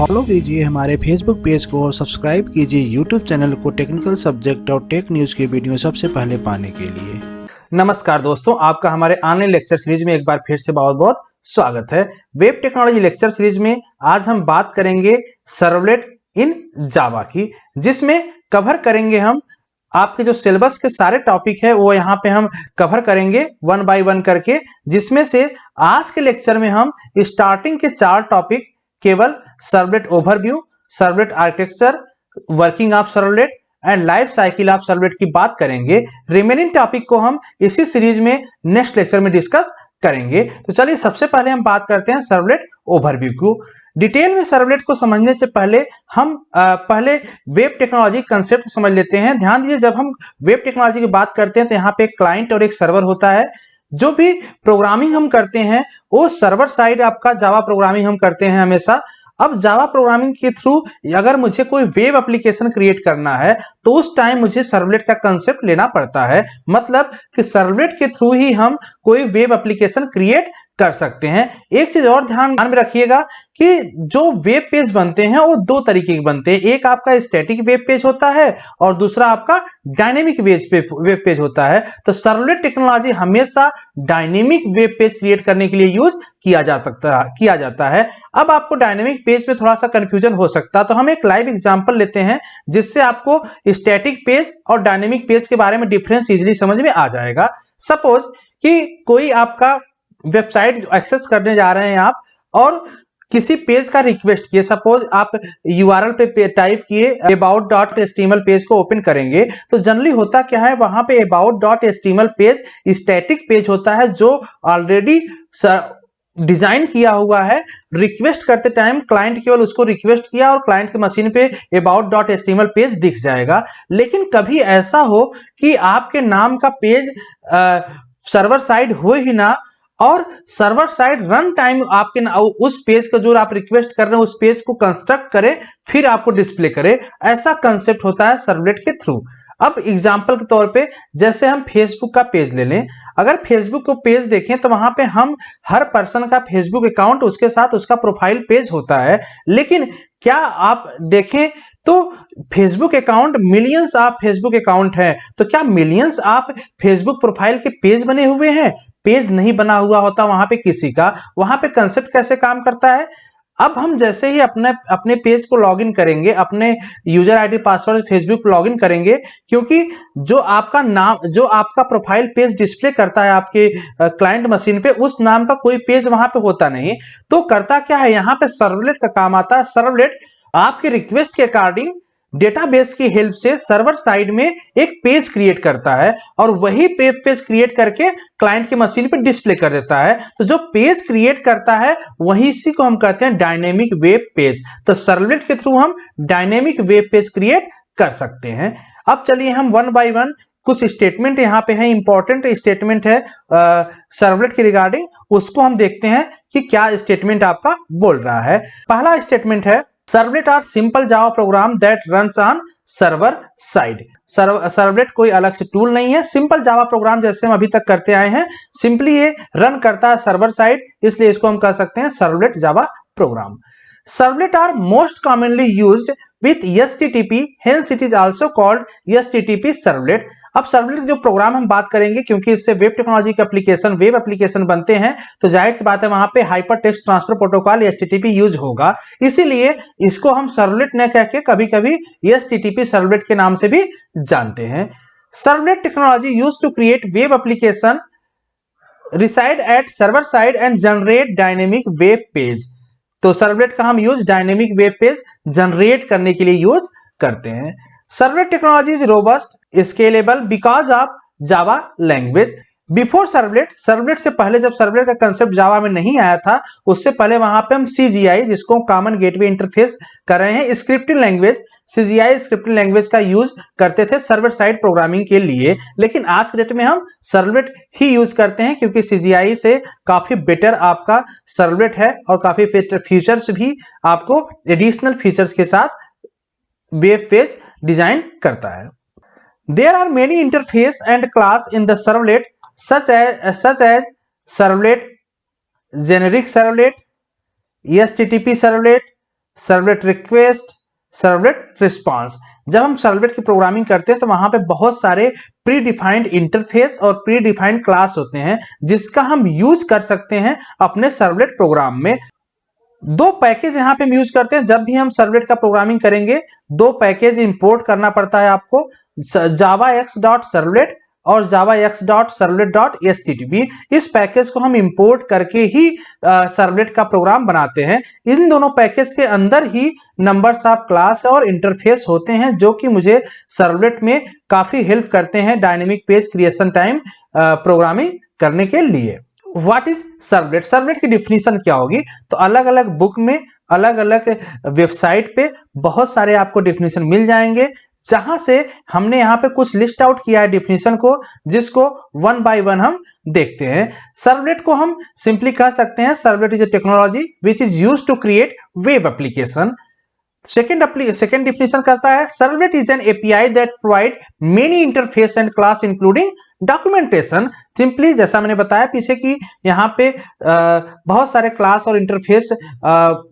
Follow कीजिए हमारे Facebook page को और सब्सक्राइब कीजिए यूट्यूब चैनल को टेक्निकल सब्जेक्ट और टेक न्यूज़ की वीडियो सबसे पहले पाने के लिए। नमस्कार दोस्तों, आपका हमारे ऑनलाइन लेक्चर सीरीज में एक बार फिर से बहुत बहुत स्वागत है। वेब टेक्नोलॉजी लेक्चर सीरीज में आज हम बात करेंगे सर्वलेट इन जावा की, जिसमें कवर करेंगे हम आपके जो सिलेबस के सारे टॉपिक है वो यहाँ पे हम कवर करेंगे वन बाय वन करके, जिसमें से आज के लेक्चर में हम स्टार्टिंग के 4 टॉपिक केवल servlet overview, servlet architecture, working of servlet and life cycle of servlet की बात करेंगे। रिमेनिंग टॉपिक को हम इसी सीरीज में नेक्स्ट लेक्चर में डिस्कस करेंगे। तो चलिए सबसे पहले हम बात करते हैं सर्वलेट ओवरव्यू को। डिटेल में सर्वलेट को समझने से पहले हम पहले वेब टेक्नोलॉजी कंसेप्ट समझ लेते हैं। ध्यान दीजिए, जब हम वेब टेक्नोलॉजी की बात करते हैं तो यहाँ पे एक क्लाइंट और एक सर्वर होता है। जो भी प्रोग्रामिंग हम करते हैं वो सर्वर साइड आपका जावा प्रोग्रामिंग हम करते हैं हमेशा। अब जावा प्रोग्रामिंग के थ्रू अगर मुझे कोई वेब एप्लीकेशन क्रिएट करना है तो उस टाइम मुझे सर्वलेट का कंसेप्ट लेना पड़ता है। मतलब कि सर्वलेट के थ्रू ही हम कोई वेब एप्लीकेशन क्रिएट कर सकते हैं। एक चीज और ध्यान में रखिएगा कि जो वेब पेज बनते हैं वो 2 तरीके के बनते हैं। एक आपका स्टैटिक वेब पेज होता है और दूसरा आपका डायनेमिक वेब पेज होता है। तो सर्वलेट टेक्नोलॉजी हमेशा डायनेमिक वेब पेज क्रिएट करने के लिए यूज किया जाता है। अब आपको डायनेमिक पेज में थोड़ा सा कंफ्यूजन हो सकता है, तो हम एक लाइव एग्जांपल लेते हैं जिससे आपको स्टैटिक पेज और डायनेमिक पेज के बारे में डिफरेंस इजीली समझ में आ जाएगा। सपोज कि कोई आपका वेबसाइट एक्सेस करने जा रहे हैं आप और किसी पेज का रिक्वेस्ट किए। सपोज आप URL पे टाइप किए about.html पेज को ओपन करेंगे तो जनरली होता क्या है, वहां पे about.html पेज स्टैटिक पेज होता है जो ऑलरेडी डिजाइन किया हुआ है। रिक्वेस्ट करते टाइम क्लाइंट केवल उसको रिक्वेस्ट किया और क्लाइंट के मशीन पे about.html पेज दिख जाएगा। लेकिन कभी ऐसा हो कि आपके नाम का पेज सर्वर साइड हो ही ना और सर्वर साइड रन टाइम आपके उस पेज का जो आप रिक्वेस्ट कर रहे हैं उस पेज को कंस्ट्रक्ट करे फिर आपको डिस्प्ले करे। ऐसा कंसेप्ट होता है सर्वलेट के थ्रू। अब एग्जांपल के तौर पे जैसे हम फेसबुक का पेज ले लें। अगर फेसबुक को पेज देखें तो वहां पे हम हर पर्सन का फेसबुक अकाउंट उसके साथ उसका प्रोफाइल पेज होता है। लेकिन क्या आप देखें तो Facebook account millions of Facebook account है, तो क्या मिलियंस ऑफ फेसबुक प्रोफाइल के पेज बने हुए हैं? पेज नहीं बना हुआ होता वहां पे किसी का। वहां पे कंसेप्ट कैसे काम करता है, अब हम जैसे ही अपने पेज को लॉगिन करेंगे, अपने user ID password Facebook login करेंगे, क्योंकि जो आपका नाम जो आपका प्रोफाइल पेज डिस्प्ले करता है आपके क्लाइंट मशीन पे, उस नाम का कोई पेज वहां पे होता नहीं। तो करता क्या है, यहाँ पे सर्वलेट का काम आता है। सर्वलेट आपके रिक्वेस्ट के अकॉर्डिंग डेटाबेस की हेल्प से सर्वर साइड में एक पेज क्रिएट करता है और वही पेज क्रिएट करके क्लाइंट की मशीन पे डिस्प्ले कर देता है। तो जो पेज क्रिएट करता है वही इसी को हम कहते हैं डायनेमिक वेब पेज। तो सर्वलेट के थ्रू हम डायनेमिक वेब पेज क्रिएट कर सकते हैं। अब चलिए हम वन बाय वन कुछ स्टेटमेंट यहाँ पे है, इंपॉर्टेंट स्टेटमेंट है सर्वलेट के रिगार्डिंग, उसको हम देखते हैं कि क्या स्टेटमेंट आपका बोल रहा है। पहला स्टेटमेंट है servlet are simple Java program that runs on server side. Servlet कोई अलग से टूल नहीं है, सिंपल जावा प्रोग्राम जैसे हम अभी तक करते आए हैं, सिंपली ये रन करता है सर्वर साइड, इसलिए इसको हम कह सकते हैं servlet Java program. Servlet are most commonly used with HTTP, hence it is also called HTTP servlet। अब सर्वलेट जो प्रोग्राम हम बात करेंगे, क्योंकि इससे वेब टेक्नोलॉजी के एप्लीकेशन वेब एप्लीकेशन बनते हैं, तो जाहिर सी बात है वहां पे hyper text transfer protocol HTTP use होगा। इसीलिए इसको हम सर्वलेट न कह के कभी कभी HTTP सर्वलेट के नाम से भी जानते हैं। Servlet technology use to create web application reside at server side and generate dynamic web page. तो सर्वलेट का हम use dynamic web page generate करने के लिए यूज करते हैं। Servlet technology is robust scalable because of Java language. Before servlet से पहले, जब सर्वलेट का कंसेप्ट जावा में नहीं आया था, उससे पहले वहां पे हम CGI, जिसको कॉमन गेटवे इंटरफेस कर रहे हैं, scripting language CGI scripting language का यूज करते थे सर्वर साइड प्रोग्रामिंग के लिए। लेकिन आज के डेट में हम सर्वलेट ही यूज करते हैं, क्योंकि CGI से काफी बेटर आपका सर्वलेट है और काफी फीचर्स भी आपको एडिशनल फीचर्स के साथ वेब पेज डिजाइन करता है। There are many interface and class in the servlet such as servlet, generic servlet, HTTP servlet, servlet request, servlet response. जब हम सर्वलेट की प्रोग्रामिंग करते हैं तो वहां पे बहुत सारे प्री डिफाइंड इंटरफेस और प्री डिफाइंड क्लास होते हैं जिसका हम यूज कर सकते हैं अपने सर्वलेट प्रोग्राम में। दो पैकेज यहाँ पे हम यूज करते हैं जब भी हम सर्वलेट का प्रोग्रामिंग करेंगे। दो पैकेज इंपोर्ट करना पड़ता है आपको, javax.servlet और javax.servlet.http। इस पैकेज को हम इंपोर्ट करके ही सर्वलेट का प्रोग्राम बनाते हैं। इन दोनों पैकेज के अंदर ही नंबर्स ऑफ क्लास और इंटरफेस होते हैं जो कि मुझे सर्वलेट में काफी हेल्प करते हैं dynamic page creation time programming करने के लिए। What is servlet? सर्वलेट की डिफिनीशन क्या होगी? तो अलग अलग बुक में, अलग अलग वेबसाइट पे बहुत सारे आपको डिफिनीशन मिल जाएंगे, जहां से हमने यहाँ पे कुछ लिस्ट आउट किया है डिफिनीशन को, जिसको वन बाय वन हम देखते हैं। सर्वलेट को हम सिंपली कह सकते हैं servlet is a technology which is used to create web application. Second definition करता है servlet is an API that provide many interface and class including documentation. Simply जैसा मैंने बताया पीछे कि यहाँ पे बहुत सारे क्लास और इंटरफेस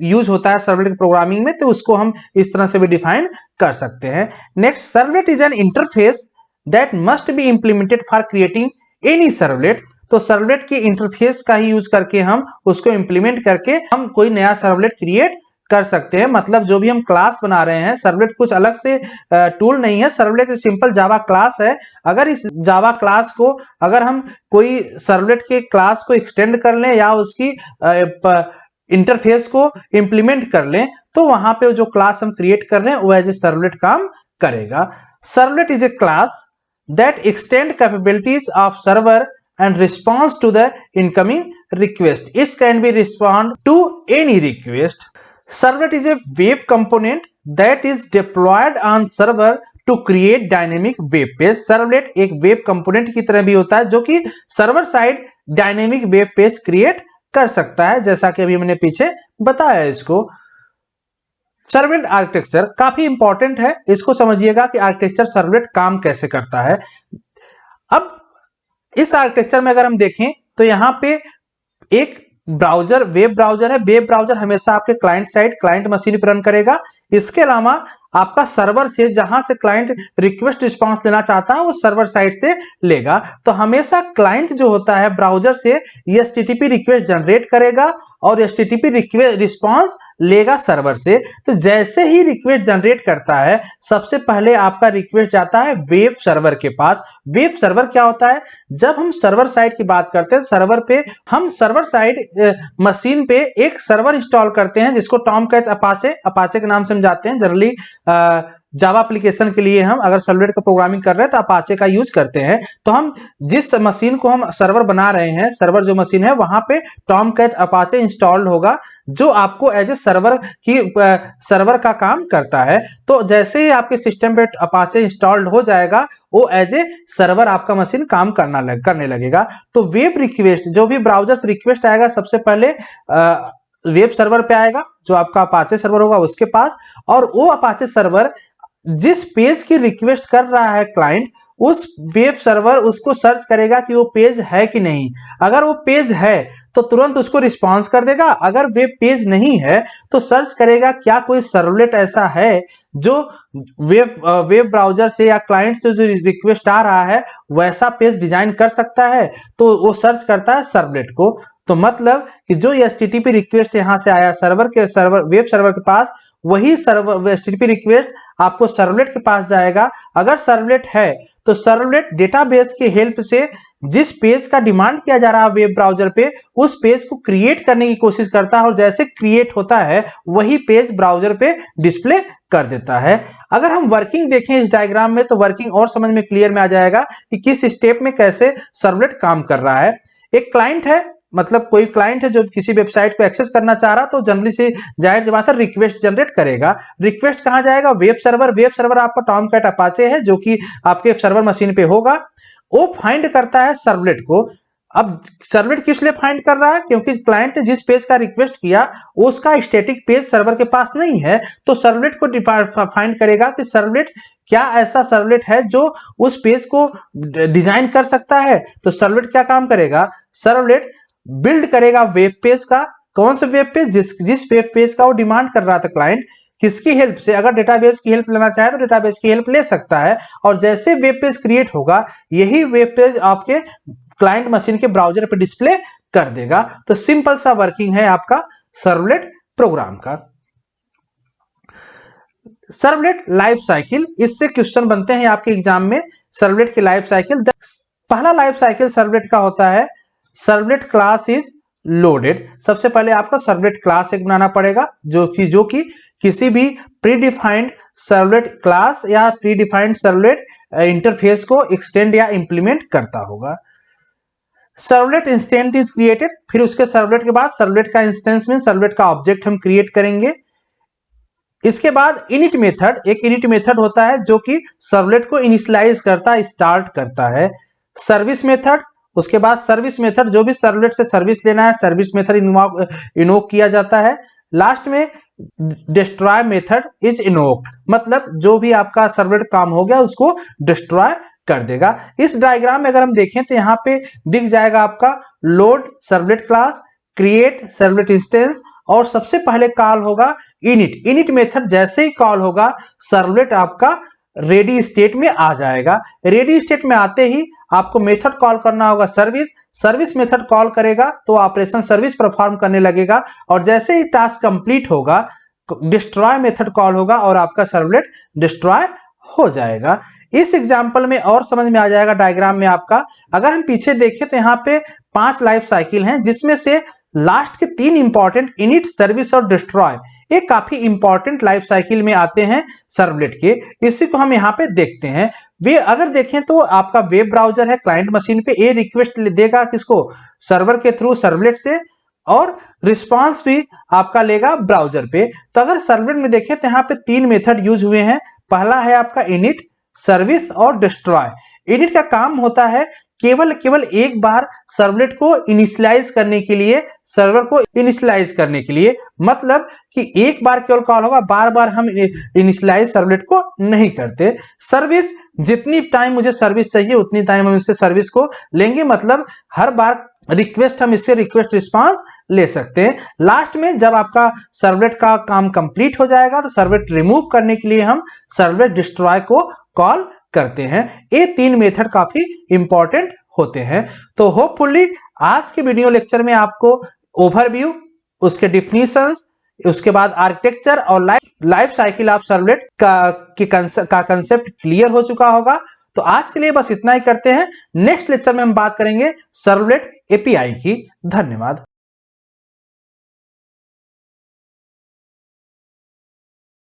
यूज होता है सर्वलेट प्रोग्रामिंग में, तो उसको हम इस तरह से भी डिफाइन कर सकते हैं। Next, servlet is N interface that must be implemented for creating any servlet. तो सर्वलेट के इंटरफेस का ही यूज करके हम उसको इंप्लीमेंट करके हम कोई नया सर्वलेट क्रिएट कर सकते हैं। मतलब जो भी हम क्लास बना रहे हैं, सर्वलेट कुछ अलग से टूल नहीं है, सर्वलेट सिंपल जावा क्लास है। अगर इस जावा क्लास को अगर हम कोई सर्वलेट के क्लास को एक्सटेंड कर लें या उसकी इंटरफेस को इंप्लीमेंट कर लें, तो वहां पे जो क्लास हम क्रिएट कर रहे हैं वो एज ए सर्वलेट काम करेगा। Servlet is A class that extend capabilities of server and responds to the incoming request. It can be respond to any request. Servlet is a web component that is deployed on server to create dynamic web page. Servlet एक web component की तरह भी होता है जो कि server side dynamic web page create कर सकता है, जैसा कि अभी मैंने पीछे बताया इसको। सर्वलेट आर्किटेक्चर काफी इंपॉर्टेंट है, इसको समझिएगा कि आर्किटेक्चर सर्वलेट काम कैसे करता है। अब इस आर्किटेक्चर में अगर हम देखें तो यहाँ पे एक ब्राउजर, वेब ब्राउजर है। वेब ब्राउजर हमेशा आपके क्लाइंट साइड, क्लाइंट मशीन पर रन करेगा। इसके अलावा आपका सर्वर से जहां से क्लाइंट रिक्वेस्ट रिस्पांस लेना चाहता है वो सर्वर साइड से लेगा। तो हमेशा क्लाइंट जो होता है ब्राउजर से एचटीटीपी रिक्वेस्ट जनरेट करेगा और एचटीटीपी रिक्वेस्ट रिस्पांस लेगा सर्वर से। तो जैसे ही रिक्वेस्ट जनरेट करता है, सबसे पहले आपका रिक्वेस्ट जाता है वेब सर्वर के पास। वेब सर्वर क्या होता है? जब हम सर्वर साइड की बात करते हैं, सर्वर पे हम सर्वर साइड मशीन पे एक सर्वर इंस्टॉल करते हैं जिसको टॉमकैट अपाचे के नाम से हम जाते हैं। जनरली जावा एप्लीकेशन के लिए हम अगर सर्वलेट का प्रोग्रामिंग कर रहे हैं तो अपाचे का यूज करते हैं। तो हम जिस मशीन को हम सर्वर बना रहे हैं, सर्वर जो मशीन है वहां पे टॉमकैट अपाचे इंस्टॉल्ड होगा जो आपको एज ए सर्वर का काम करता है। तो जैसे ही आपके सिस्टम पे अपाचे इंस्टॉल्ड हो जाएगा, वो एज ए सर्वर आपका मशीन काम करने लगेगा। तो वेब रिक्वेस्ट, जो भी ब्राउजर से रिक्वेस्ट आएगा, सबसे पहले वेब सर्वर पे आएगा जो आपका अपाचे सर्वर होगा उसके पास, और वो अपाचे सर्वर जिस पेज की रिक्वेस्ट कर रहा है क्लाइंट, उस वेब सर्वर उसको सर्च करेगा कि वो पेज है कि नहीं। अगर वो पेज है तो तुरंत उसको रिस्पांस कर देगा। अगर वेब पेज नहीं है तो सर्च करेगा क्या कोई सर्वलेट ऐसा है जो वेब ब्राउजर से या क्लाइंट से जो रिक्वेस्ट आ रहा है वैसा पेज डिजाइन कर सकता है। तो वो सर्च करता है सर्वलेट को। तो मतलब कि जो एचटीटीपी रिक्वेस्ट यहां से आया वेब सर्वर के पास, वही एचटीटीपी रिक्वेस्ट आपको सर्वलेट के पास जाएगा। अगर सर्वलेट है तो सर्वलेट डेटाबेस के हेल्प से जिस पेज का डिमांड किया जा रहा है वेब ब्राउजर पे, उस पेज को क्रिएट करने की कोशिश करता है और जैसे क्रिएट होता है वही पेज ब्राउजर पे डिस्प्ले कर देता है। अगर हम वर्किंग देखें इस डायग्राम में तो वर्किंग और समझ में क्लियर में आ जाएगा कि किस स्टेप में कैसे सर्वलेट काम कर रहा है। एक क्लाइंट है, मतलब कोई क्लाइंट है जो किसी वेबसाइट को एक्सेस करना चाह रहा, तो जनरली से जाहिर सी बात है रिक्वेस्ट जनरेट करेगा। रिक्वेस्ट कहां जाएगा? Web server. वेब सर्वर आपका टॉमकैट अपाचे है जो कि आपके सर्वर मशीन पे होगा। वो फाइंड करता है सर्वलेट को। अब सर्वलेट किस लिए फाइंड कर रहा है? क्योंकि क्लाइंट ने जिस पेज का रिक्वेस्ट किया उसका स्टैटिक पेज सर्वर के पास नहीं है, तो सर्वलेट को फाइंड करेगा कि सर्वलेट क्या ऐसा सर्वलेट है जो उस पेज को डिजाइन कर सकता है। तो सर्वलेट क्या काम करेगा? सर्वलेट बिल्ड करेगा वेब पेज का कौन सा वेब पेज, जिस वेब पेज का वो डिमांड कर रहा था क्लाइंट, किसकी हेल्प से, अगर डेटाबेस की हेल्प लेना चाहे तो डेटाबेस की हेल्प ले सकता है। और जैसे वेब पेज क्रिएट होगा यही वेब पेज आपके क्लाइंट मशीन के ब्राउजर पे डिस्प्ले कर देगा। तो सिंपल सा वर्किंग है आपका सर्वलेट प्रोग्राम का। सर्वलेट लाइफ साइकिल, इससे क्वेश्चन बनते हैं आपके एग्जाम में। सर्वलेट की लाइफ साइकिल, पहला लाइफ साइकिल सर्वलेट का होता है सर्वलेट क्लास इज लोडेड। सबसे पहले आपका सर्वलेट क्लास एक बनाना पड़ेगा जो कि किसी भी प्रीडिफाइंड सर्वलेट क्लास या प्रीडिफाइंड सर्वलेट इंटरफेस को एक्सटेंड या इंप्लीमेंट करता होगा। सर्वलेट इंस्टेंस इज क्रिएटेड, फिर उसके सर्वलेट के बाद सर्वलेट का इंस्टेंस में सर्वलेट का ऑब्जेक्ट हम क्रिएट करेंगे। इसके बाद इनिट मेथड, एक इनिट मेथड होता है जो कि सर्वलेट को इनिशियलाइज करता है, स्टार्ट करता है। सर्विस मेथड, उसके बाद सर्विस मेथड, जो भी सर्वलेट से सर्विस लेना है सर्विस मेथड इन्वोक किया जाता है। लास्ट में डिस्ट्रॉय मेथड इज इन्वोक्ड, मतलब जो भी आपका सर्वलेट काम हो गया उसको डिस्ट्रॉय कर देगा। इस डायग्राम में अगर हम देखें तो यहाँ पे दिख जाएगा आपका load servlet class, create servlet instance, और सबसे पहले कॉल होगा इनिट। इनिट मेथड जैसे ही कॉल होगा सर्वलेट आपका रेडी स्टेट में आ जाएगा। रेडी स्टेट में आते ही आपको मेथड कॉल करना होगा सर्विस। सर्विस मेथड कॉल करेगा तो ऑपरेशन सर्विस परफॉर्म करने लगेगा, और जैसे ही टास्क कंप्लीट होगा डिस्ट्रॉय मेथड कॉल होगा और आपका सर्वलेट डिस्ट्रॉय हो जाएगा। इस एग्जांपल में और समझ में आ जाएगा डायग्राम में आपका। अगर हम पीछे देखें तो यहाँ पे 5 लाइफ साइकिल हैं, जिसमें से लास्ट के 3 इंपॉर्टेंट इनिट, सर्विस और डिस्ट्रॉय, ये काफी इंपॉर्टेंट लाइफ साइकिल में आते हैं सर्वलेट के। इसी को हम यहाँ पे देखते हैं। वे अगर देखें तो आपका वेब ब्राउजर है क्लाइंट मशीन पे, ये रिक्वेस्ट देगा किसको, सर्वर के थ्रू सर्वलेट से, और रिस्पांस भी आपका लेगा ब्राउजर पे। तो अगर सर्वलेट में देखें तो यहाँ पे 3 मेथड यूज हुए हैं। पहला है आपका इनिट, सर्विस और डिस्ट्रॉय। इनिट का काम होता है केवल एक बार सर्वलेट को इनिशियलाइज करने के लिए, सर्वर को इनिशियलाइज करने के लिए, मतलब कि एक बार केवल कॉल होगा, बार बार हम इनिशियलाइज सर्वलेट को नहीं करते। सर्विस, जितनी टाइम मुझे सर्विस चाहिए उतनी टाइम हम इससे सर्विस को लेंगे, मतलब हर बार रिक्वेस्ट हम इससे रिक्वेस्ट रिस्पांस ले सकते हैं। लास्ट में जब आपका सर्वलेट का काम कंप्लीट हो जाएगा तो सर्वलेट रिमूव करने के लिए हम सर्वलेट डिस्ट्रॉय को कॉल करते हैं। ये 3 मेथड काफी इंपॉर्टेंट होते हैं। तो होपफुली आज के वीडियो लेक्चर में आपको ओवरव्यू, उसके डिफिनीशंस, उसके बाद आर्किटेक्चर और लाइफ साइकिल ऑफ सर्वलेट का कंसेप्ट क्लियर हो चुका होगा। तो आज के लिए बस इतना ही करते हैं। नेक्स्ट लेक्चर में हम बात करेंगे सर्वलेट एपीआई की। धन्यवाद।